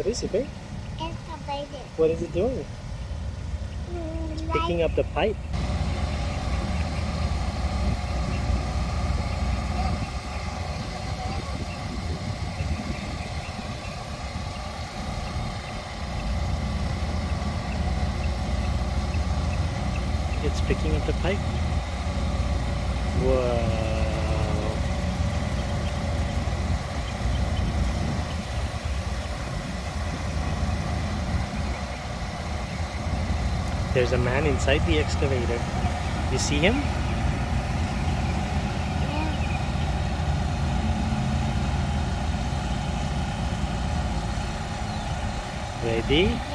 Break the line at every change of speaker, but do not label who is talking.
What is it, babe?
Excavator.
What is it doing? Picking up the pipe. It's picking up the pipe. Whoa. There's a man inside the excavator. You see him?
Yeah.
Ready?